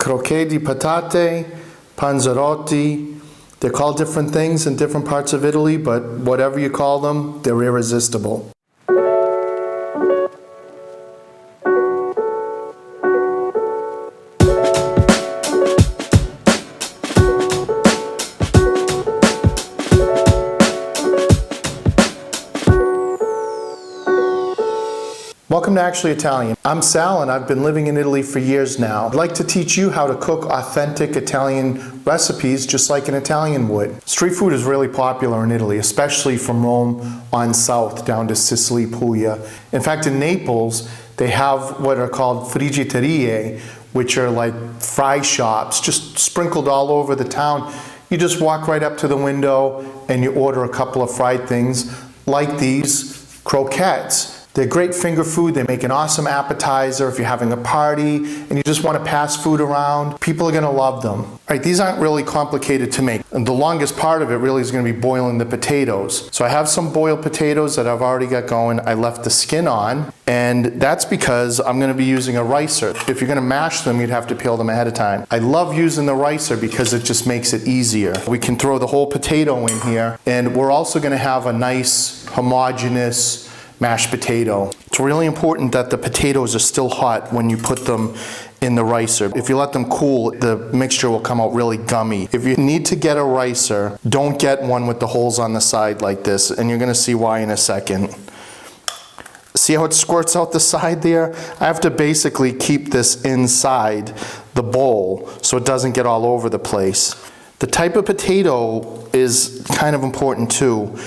croquette di patate, Panzerotti. They're called different things in different parts of Italy, but whatever you call them, they're irresistible. Welcome to Actually Italian. I'm Sal and I've been living in Italy for years now. I'd like to teach you how to cook authentic Italian recipes just like an Italian would. Street food is really popular in Italy, especially from Rome on south down to Sicily, Puglia. In fact, in Naples, they have what are called friggitorie, which are like fry shops just sprinkled all over the town. You just walk right up to the window and you order a couple of fried things like these croquettes. They're great finger food. They make an awesome appetizer if you're having a party and you just want to pass food around. People are going to love them. All right, these aren't really complicated to make. And the longest part of it really is going to be boiling the potatoes. So I have some boiled potatoes that I've already got going. I left the skin on, and that's because I'm going to be using a ricer. If you're going to mash them, you'd have to peel them ahead of time. I love using the ricer because it just makes it easier. We can throw the whole potato in here, and we're also going to have a nice homogeneous mashed potato. It's really important that the potatoes are still hot when you put them in the ricer. If you let them cool, the mixture will come out really gummy. If you need to get a ricer, don't get one with the holes on the side like this, and you're gonna see why in a second. See how it squirts out the side there? I have to basically keep this inside the bowl so it doesn't get all over the place. The type of potato is kind of important too.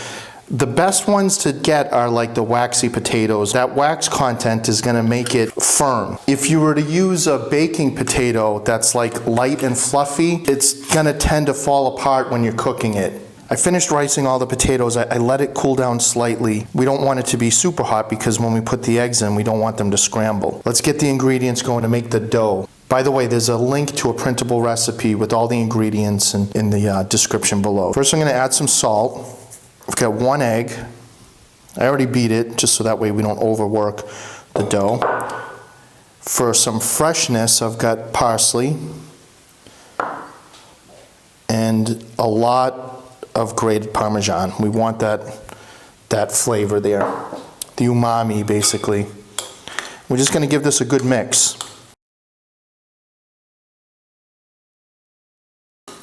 The best ones to get are like the waxy potatoes. That wax content is going to make it firm. If you were to use a baking potato that's like light and fluffy, it's going to tend to fall apart when you're cooking it. I finished ricing all the potatoes. I let it cool down slightly. We don't want it to be super hot because when we put the eggs in, we don't want them to scramble. Let's get the ingredients going to make the dough. By the way, there's a link to a printable recipe with all the ingredients in the description below. First, I'm going to add some salt. I've got one egg. I already beat it just so that way we don't overwork the dough. For some freshness, I've got parsley and a lot of grated parmesan. We want that flavor there, the umami basically. We're just going to give this a good mix.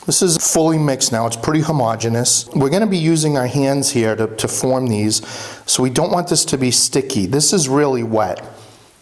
This is fully mixed now. It's pretty homogeneous. We're going to be using our hands here to form these, so we don't want this to be sticky. This is really wet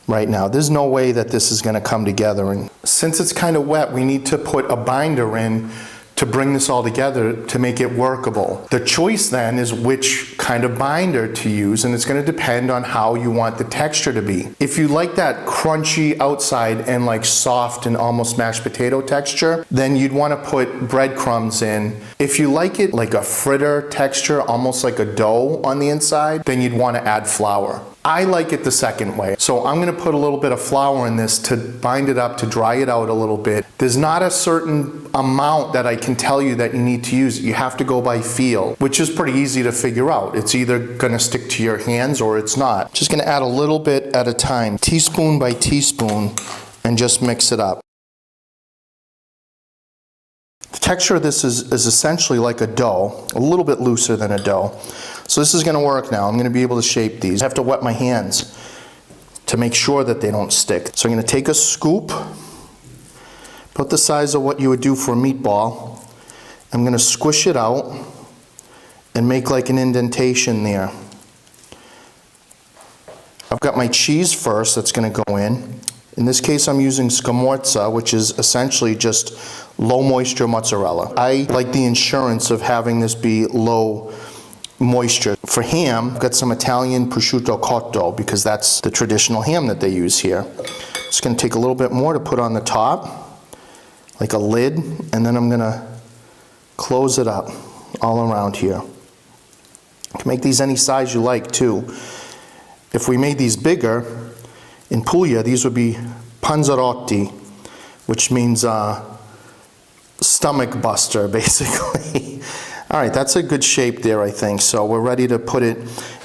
right now. There's no way that this is going to come together. And since it's kind of wet, we need to put a binder in to bring this all together to make it workable. The choice then is which kind of binder to use, and it's going to depend on how you want the texture to be. If you like that crunchy outside and like soft and almost mashed potato texture, then you'd want to put breadcrumbs in. If you like it like a fritter texture, almost like a dough on the inside, then you'd want to add flour. I like it the second way. So I'm going to put a little bit of flour in this to bind it up, to dry it out a little bit. There's not a certain amount that I can tell you that you need to use. You have to go by feel, which is pretty easy to figure out. It's either going to stick to your hands or it's not. Just going to add a little bit at a time, teaspoon by teaspoon, and just mix it up. The texture of this is essentially like a dough, a little bit looser than a dough. So this is going to work now. I'm going to be able to shape these. I have to wet my hands to make sure that they don't stick. So I'm going to take a scoop, put the size of what you would do for a meatball. I'm going to squish it out and make like an indentation there. I've got my cheese first that's going to go in. In this case, I'm using scamorza, which is essentially just low moisture mozzarella. I like the insurance of having this be low moisture. For ham, I've got some Italian prosciutto cotto because that's the traditional ham that they use here. Just going to take a little bit more to put on the top, like a lid, and then I'm going to close it up all around here. You can make these any size you like too. If we made these bigger, in Puglia, these would be Panzerotti, which means stomach buster, basically. All right, that's a good shape there, I think. So we're ready to put it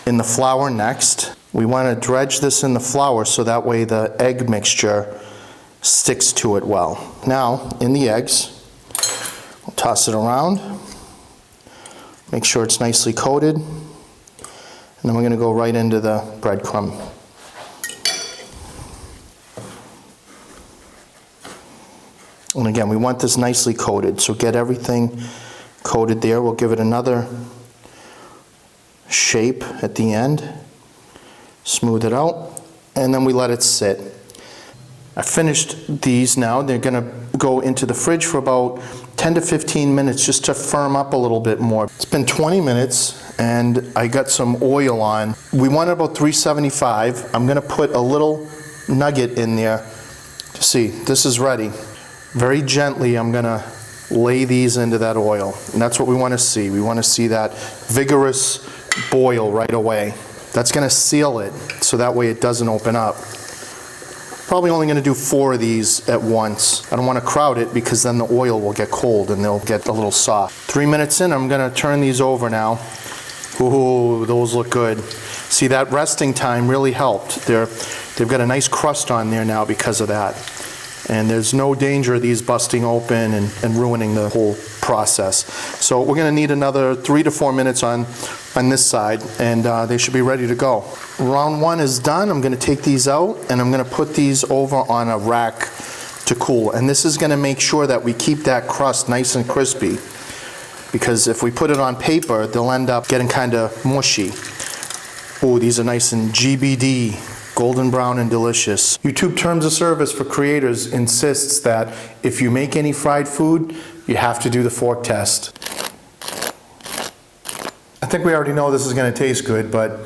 in the flour next. We want to dredge this in the flour so that way the egg mixture sticks to it well. Now, in the eggs, we'll toss it around. Make sure it's nicely coated. And then we're going to go right into the breadcrumb. And again, we want this nicely coated, so get everything coated there. We'll give it another shape at the end. Smooth it out, and then we let it sit. I finished these now. They're going to go into the fridge for about 10 to 15 minutes just to firm up a little bit more. It's been 20 minutes, and I got some oil on. We want about 375. I'm going to put a little nugget in there to see. This is ready. Very gently, I'm going to lay these into that oil, and that's what we want to see. We want to see that vigorous boil right away. That's going to seal it, so that way it doesn't open up. Probably only going to do 4 of these at once. I don't want to crowd it because then the oil will get cold and they'll get a little soft. 3 minutes in, I'm going to turn these over now. Ooh, those look good. See, that resting time really helped. They've got a nice crust on there now because of that. And there's no danger of these busting open and ruining the whole process. So we're going to need another 3 to 4 minutes on this side, and they should be ready to go. Round 1 is done. I'm going to take these out, and I'm going to put these over on a rack to cool. And this is going to make sure that we keep that crust nice and crispy, because if we put it on paper, they'll end up getting kind of mushy. Oh, these are nice and GBD. Golden brown and delicious. YouTube Terms of Service for Creators insists that if you make any fried food, you have to do the fork test. I think we already know this is going to taste good, but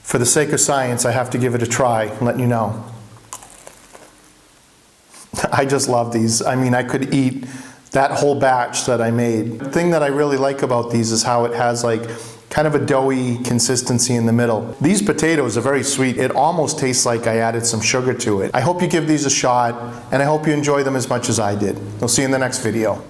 for the sake of science, I have to give it a try and let you know. I just love these. I mean, I could eat that whole batch that I made. The thing that I really like about these is how it has like kind of a doughy consistency in the middle. These potatoes are very sweet. It almost tastes like I added some sugar to it. I hope you give these a shot, and I hope you enjoy them as much as I did. We'll see you in the next video.